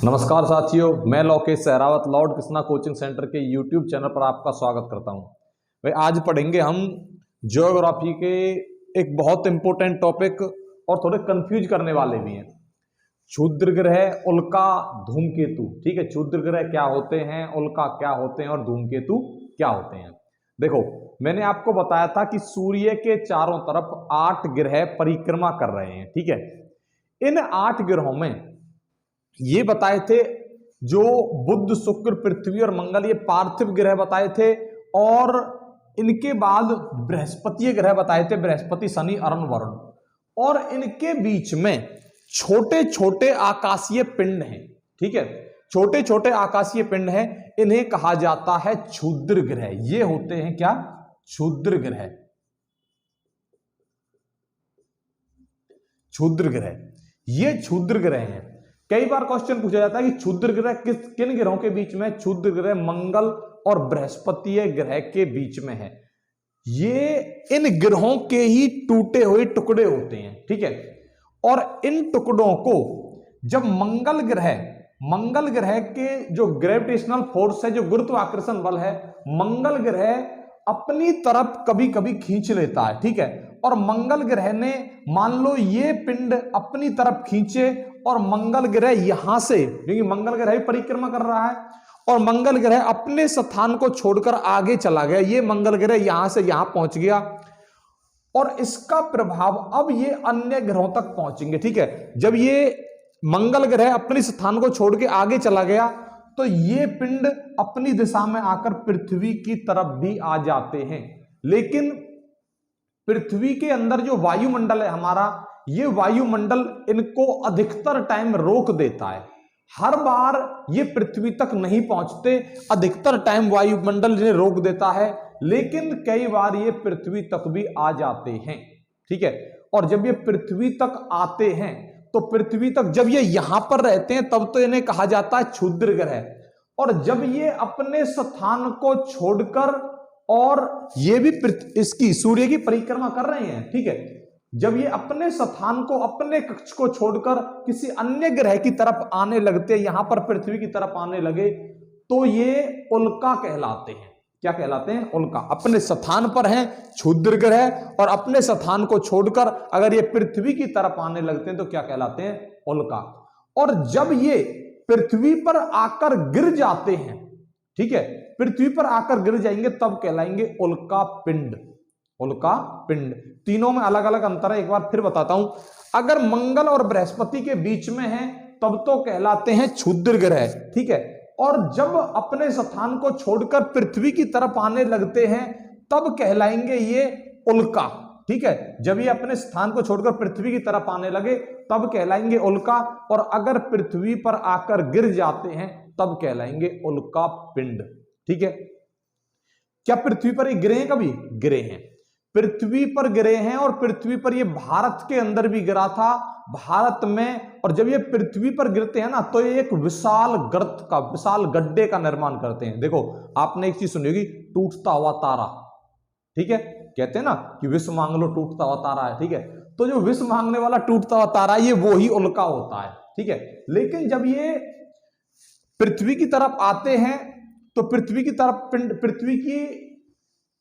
नमस्कार साथियों, मैं Lokesh Sehrawat Lord Krishna coaching centre के यूट्यूब चैनल पर आपका स्वागत करता हूं। भाई आज पढ़ेंगे हम ज्योग्राफी के एक बहुत इंपॉर्टेंट टॉपिक और थोड़े कंफ्यूज करने वाले भी हैं। क्षुद्र ग्रह, उल्का, धूमकेतु। ठीक है, क्षुद्र ग्रह क्या होते हैं, उल्का क्या होते हैं और धूमकेतु क्या होते हैं। देखो, मैंने आपको बताया था कि सूर्य के चारों तरफ 8 ग्रह परिक्रमा कर रहे हैं। ठीक है, इन 8 ग्रहों में ये बताए थे जो बुध, शुक्र, पृथ्वी और मंगल, ये पार्थिव ग्रह बताए थे। और इनके बाद बृहस्पति ग्रह बताए थे, बृहस्पति, शनि, अरुण, वरुण। और इनके बीच में छोटे छोटे आकाशीय पिंड हैं। ठीक है, छोटे छोटे आकाशीय पिंड हैं, इन्हें कहा जाता है क्षुद्र ग्रह। ये होते हैं क्या? क्षुद्र ग्रह। क्षुद्र ग्रह, ये क्षुद्र ग्रह हैं। कई बार क्वेश्चन पूछा जाता है कि क्षुद्र ग्रह किन ग्रहों के बीच में? क्षुद्र ग्रह मंगल और बृहस्पति ग्रह के बीच में है। ये इन ग्रहों के ही टूटे हुए टुकड़े होते हैं। ठीक है, और इन टुकड़ों को जब मंगल ग्रह के जो ग्रेविटेशनल फोर्स है, जो गुरुत्वाकर्षण बल है, मंगल ग्रह अपनी तरफ कभी कभी खींच लेता है। ठीक है, और मंगल ग्रह ने मान लो ये पिंड अपनी तरफ खींचे और मंगल ग्रह यहां से, क्योंकि मंगल ग्रह भी परिक्रमा कर रहा है, और मंगल ग्रह अपने स्थान को छोड़कर आगे चला गया। ये मंगल ग्रह यहां से यहां पहुंच गया और इसका प्रभाव अब ये अन्य ग्रहों तक पहुंचेंगे। ठीक है, जब ये मंगल ग्रह अपने स्थान को छोड़ के आगे चला गया तो ये पिंड अपनी दिशा में आकर पृथ्वी की तरफ भी आ जाते हैं। लेकिन पृथ्वी के अंदर जो वायुमंडल है हमारा, ये वायुमंडल इनको अधिकतर टाइम रोक देता है। हर बार ये पृथ्वी तक नहीं पहुंचते, अधिकतर टाइम वायुमंडल इन्हें रोक देता है, लेकिन कई बार ये पृथ्वी तक भी आ जाते हैं। ठीक है, और जब ये पृथ्वी तक आते हैं तो पृथ्वी तक जब ये यहां पर रहते हैं तब तो इन्हें कहा जाता है क्षुद्र ग्रह। और जब ये अपने स्थान को छोड़कर, और ये भी इसकी सूर्य की परिक्रमा कर रहे हैं, ठीक है, जब ये अपने स्थान को, अपने कक्ष को छोड़कर किसी अन्य ग्रह की तरफ आने लगते, यहां पर पृथ्वी की तरफ आने लगे, तो ये उल्का कहलाते हैं। क्या कहलाते हैं? उल्का। अपने स्थान पर हैं क्षुद्र ग्रह और अपने स्थान को छोड़कर अगर ये पृथ्वी की तरफ आने लगते हैं तो क्या कहलाते हैं? उल्का। और जब ये पृथ्वी पर आकर गिर जाते हैं, ठीक है, पृथ्वी पर आकर गिर जाएंगे तब कहलाएंगे उल्का पिंड। उल्का पिंड। तीनों में अलग अलग अंतर है, एक बार फिर बताता हूं। अगर मंगल और बृहस्पति के बीच में है तब तो कहलाते हैं क्षुद्र ग्रह। ठीक है, और जब अपने स्थान को छोड़कर पृथ्वी की तरफ आने लगते हैं तब कहलाएंगे ये उल्का। ठीक है, जब ये अपने स्थान को छोड़कर पृथ्वी की तरफ आने लगे तब कहलाएंगे उल्का, और अगर पृथ्वी पर आकर गिर जाते हैं तब कहलाएंगे उल्का पिंड। ठीक है, क्या पृथ्वी पर ये गिरे हैं? कभी गिरे हैं, पृथ्वी पर गिरे हैं। और पृथ्वी पर ये भारत के अंदर भी गिरा था, भारत में। और जब ये पृथ्वी पर गिरते हैं ना तो ये एक विशाल गर्त का, विशाल गड्ढे का निर्माण करते हैं। देखो, आपने एक चीज सुनी होगी, टूटता हुआ तारा। ठीक है, कहते हैं ना कि विष मांग लो टूटता हुआ तारा है। ठीक है, तो जो विष मांगने वाला टूटता हुआ तारा, ये वो ही उल्का होता है। ठीक है, लेकिन जब ये पृथ्वी की तरफ आते हैं तो पृथ्वी की तरफ पिंड,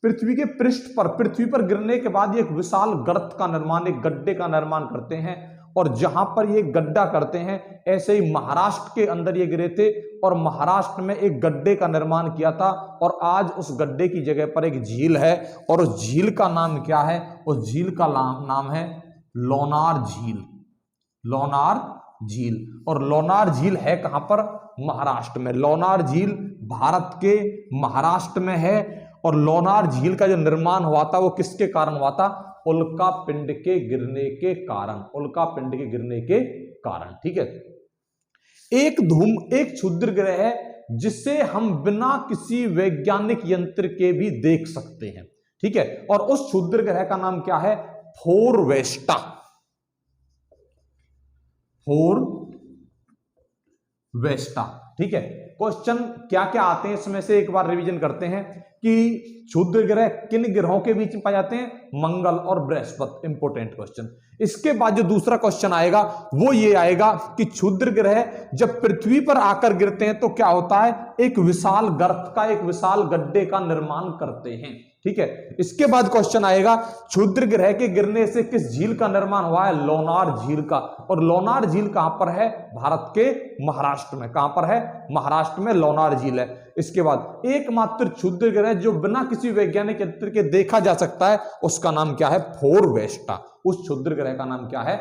पृथ्वी के पृष्ठ पर, पृथ्वी पर गिरने के बाद ये एक विशाल गर्त का निर्माण, एक गड्ढे का निर्माण करते हैं। और जहां पर ये गड्ढा करते हैं, ऐसे ही महाराष्ट्र के अंदर ये गिरे थे और महाराष्ट्र में एक गड्ढे का निर्माण किया था। और आज उस गड्ढे की जगह पर एक झील है, और उस झील का नाम क्या है? उस झील का नाम है लोनार झील। लोनार झील। और लोनार झील है कहां पर? महाराष्ट्र में। लोनार झील भारत के महाराष्ट्र में है। और लोनार झील का जो निर्माण हुआ था वो किसके कारण हुआ था? उल्का पिंड के गिरने के कारण। उल्का पिंड के गिरने के कारण। ठीक है, एक क्षुद्र ग्रह है जिसे हम बिना किसी वैज्ञानिक यंत्र के भी देख सकते हैं। ठीक है, और उस क्षुद्र ग्रह का नाम क्या है? फोरवेस्टा। फोरवेस्टा। ठीक है, क्वेश्चन क्या क्या आते हैं इसमें से एक बार रिवीजन करते हैं कि क्षुद्र ग्रह किन ग्रहों के बीच में पाए जाते हैं, मंगल और बृहस्पति, इंपोर्टेंट क्वेश्चन। इसके बाद जो दूसरा क्वेश्चन आएगा वो ये आएगा कि क्षुद्र ग्रह जब पृथ्वी पर आकर गिरते हैं तो क्या होता है, एक विशाल गर्त का, एक विशाल गड्ढे का निर्माण करते हैं। ठीक है, इसके बाद क्वेश्चन आएगा क्षुद्र ग्रह के गिरने से किस झील का निर्माण हुआ है, लोनार झील का। और लोनार झील कहां पर है, भारत के महाराष्ट्र में। कहां पर है, महाराष्ट्र में लोनार झील है। इसके बाद एकमात्र क्षुद्र ग्रह जो बिना किसी वैज्ञानिक यंत्र के देखा जा सकता है उसका नाम क्या है, फोरवेस्टा। उस क्षुद्र ग्रह का नाम क्या है,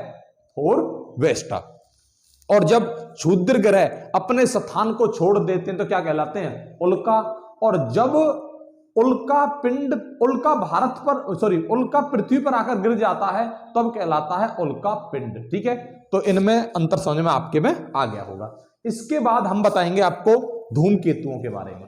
फोरवेस्टा। और जब क्षुद्र ग्रह अपने स्थान को छोड़ देते हैं तो क्या कहलाते हैं, उल्का। और जब उल्का पृथ्वी पर आकर गिर जाता है तब कहलाता है उल्का पिंड। ठीक है, तो इनमें अंतर समझ में आपके में आ गया होगा। इसके बाद हम बताएंगे आपको धूमकेतुओं के बारे में।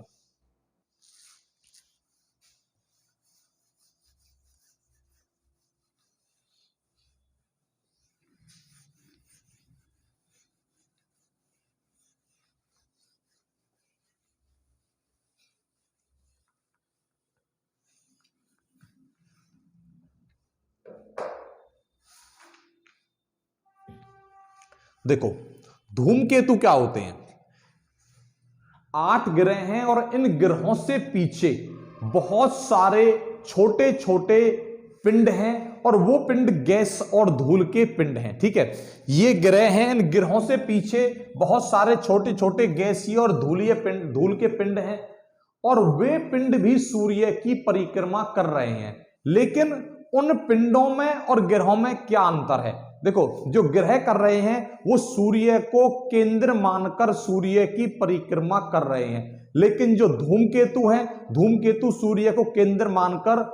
देखो धूमकेतु क्या होते हैं, 8 ग्रह हैं और इन ग्रहों से पीछे बहुत सारे छोटे छोटे पिंड हैं और वो पिंड गैस और धूल के पिंड हैं। ठीक है, ये ग्रह हैं, इन ग्रहों से पीछे बहुत सारे छोटे छोटे गैसीय और धूलीय पिंड, धूल के पिंड हैं और वे पिंड भी सूर्य की परिक्रमा कर रहे हैं। लेकिन उन पिंडों में और ग्रहों में क्या अंतर है, देखो जो ग्रह कर रहे हैं वो सूर्य को केंद्र मानकर सूर्य की परिक्रमा कर रहे हैं, लेकिन जो धूमकेतु है, धूमकेतु सूर्य को केंद्र मानकर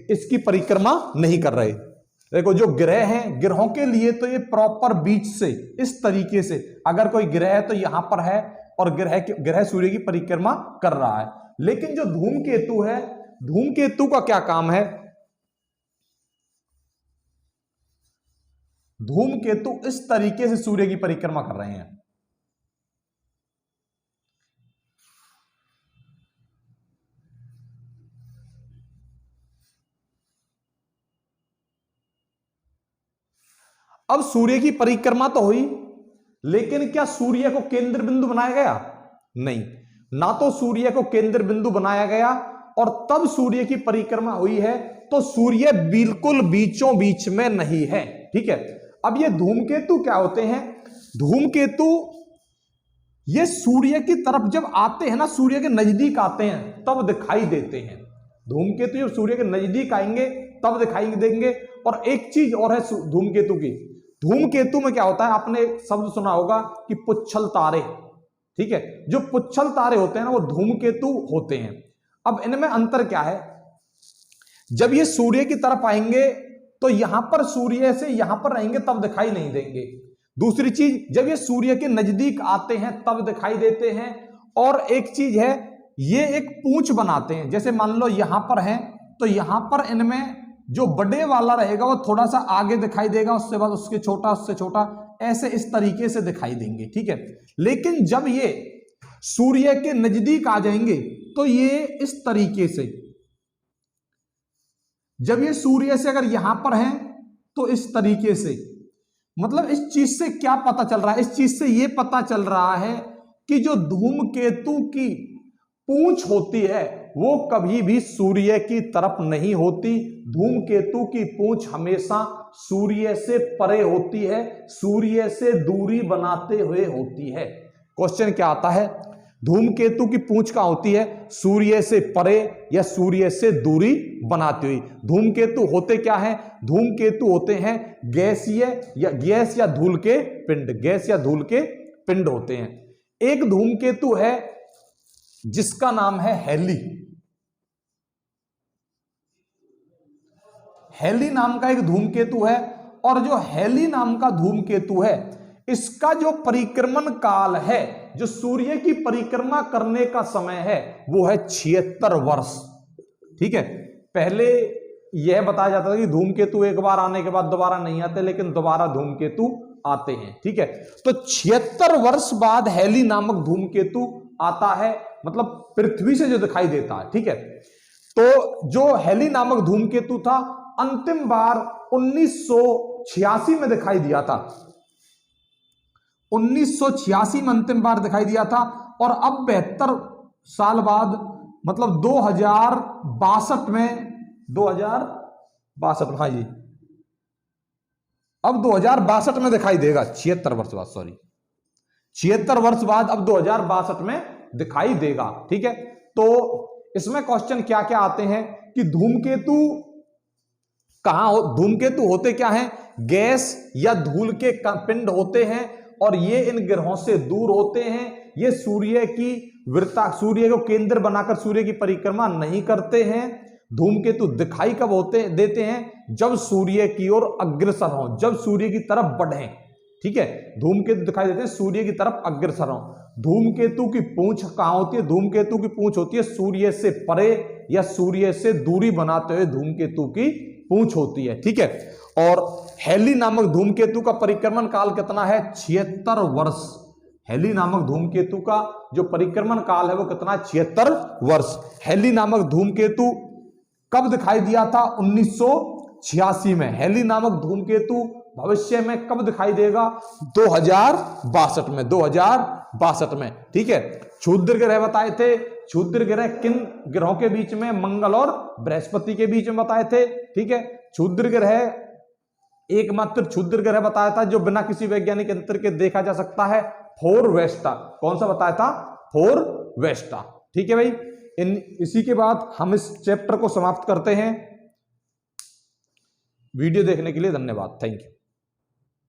इसकी परिक्रमा नहीं कर रहे। देखो जो ग्रह हैं, ग्रहों के लिए तो ये प्रॉपर बीच से इस तरीके से, अगर कोई ग्रह है तो यहां पर है और ग्रह सूर्य की परिक्रमा कर रहा है। लेकिन जो धूमकेतु है, धूमकेतु का क्या काम है, धूमकेतु इस तरीके से सूर्य की परिक्रमा कर रहे हैं। अब सूर्य की परिक्रमा तो हुई, लेकिन क्या सूर्य को केंद्र बिंदु बनाया गया, नहीं, ना तो सूर्य को केंद्र बिंदु बनाया गया और तब सूर्य की परिक्रमा हुई है, तो सूर्य बिल्कुल बीचों बीच में नहीं है। ठीक है, अब ये धूमकेतु क्या होते हैं, धूमकेतु ये सूर्य की तरफ जब आते हैं ना, सूर्य के नजदीक आते हैं तब दिखाई देते हैं। धूमकेतु जब सूर्य के नजदीक आएंगे तब दिखाई देंगे। और एक चीज और है धूमकेतु की, धूमकेतु में क्या होता है, आपने एक शब्द सुना होगा कि पुच्छल तारे। ठीक है, जो पुच्छल तारे होते हैं ना वो धूमकेतु होते हैं। अब इनमें अंतर क्या है, जब ये सूर्य की तरफ आएंगे तो यहां पर सूर्य से यहां पर रहेंगे तब दिखाई नहीं देंगे। दूसरी चीज, जब ये सूर्य के नजदीक आते हैं तब दिखाई देते हैं। और एक चीज है, ये एक पूंछ बनाते हैं, जैसे मान लो यहां पर है तो यहां पर इनमें जो बड़े वाला रहेगा वो थोड़ा सा आगे दिखाई देगा, उससे बाद उसके छोटा, उससे छोटा, ऐसे इस तरीके से दिखाई देंगे। ठीक है, लेकिन जब ये सूर्य के नजदीक आ जाएंगे तो ये इस तरीके से, जब ये सूर्य से अगर यहां पर हैं तो इस तरीके से, मतलब इस चीज से क्या पता चल रहा है, इस चीज से ये पता चल रहा है कि जो धूमकेतु की पूंछ होती है वो कभी भी सूर्य की तरफ नहीं होती। धूमकेतु की पूंछ हमेशा सूर्य से परे होती है, सूर्य से दूरी बनाते हुए होती है। क्वेश्चन क्या आता है, धूमकेतु की पूंछ कहां होती है, सूर्य से परे या सूर्य से दूरी बनाती हुई। धूमकेतु होते क्या हैं, धूमकेतु होते हैं गैस या धूल के पिंड, गैस या धूल के पिंड होते हैं। एक धूमकेतु है जिसका नाम है हेली, हेली नाम का एक धूमकेतु है। और जो हेली नाम का धूमकेतु है इसका जो परिक्रमण काल है, जो सूर्य की परिक्रमा करने का समय है वो है 76 वर्ष। ठीक है, पहले यह बताया जाता था कि धूमकेतु एक बार आने के बाद दोबारा नहीं आते, लेकिन दोबारा धूमकेतु आते हैं। ठीक है, तो 76 वर्ष बाद हैली नामक धूमकेतु आता है, मतलब पृथ्वी से जो दिखाई देता है। ठीक है, तो जो हैली नामक धूमकेतु था अंतिम बार 1986 में दिखाई दिया था, 1986 में अंतिम बार दिखाई दिया था। और अब 72 साल बाद, मतलब 2062 में, 2062, हाँ जी, अब 2062 में दिखाई देगा, 76 वर्ष बाद, सॉरी 76 वर्ष बाद अब 2062 में दिखाई देगा। ठीक है, तो इसमें क्वेश्चन क्या क्या आते हैं कि धूमकेतु कहां हो, धूमकेतु होते क्या हैं, गैस या धूल के पिंड होते हैं और ये इन ग्रहों से दूर होते हैं। ये सूर्य की वृत्ता, सूर्य को केंद्र बनाकर सूर्य की परिक्रमा नहीं करते हैं। धूमकेतु दिखाई कब देते हैं, जब सूर्य की ओर अग्रसर हो, जब सूर्य की तरफ बढ़े। ठीक है, धूमकेतु दिखाई देते हैं सूर्य की तरफ अग्रसर हो। धूमकेतु की पूंछ कहां होती है, धूमकेतु की पूंछ होती है सूर्य से परे या सूर्य से दूरी बनाते हुए धूमकेतु की पूंछ होती है। ठीक है, और हैली नामक धूमकेतु का परिक्रमण काल कितना है, 76 वर्ष। हैली नामक धूमकेतु का जो परिक्रमण काल है वो कितना है, 76 वर्ष। हैली नामक धूमकेतु कब दिखाई दिया था, 1986 में। हैली नामक धूमकेतु भविष्य में कब दिखाई देगा, 2062 में, 2062 में। ठीक है, क्षुद्र ग्रह बताए थे, क्षुद्र ग्रह किन ग्रहों के बीच में, मंगल और बृहस्पति के बीच में बताए थे। ठीक है, क्षुद्र ग्रह एकमात्र क्षुद्र ग्रह बताया था जो बिना किसी वैज्ञानिक यंत्र के देखा जा सकता है, फोरवेस्टा। कौन सा बताया था, फोरवेस्टा। ठीक है भाई, इसी के बाद हम इस चैप्टर को समाप्त करते हैं। वीडियो देखने के लिए धन्यवाद, थैंक यू।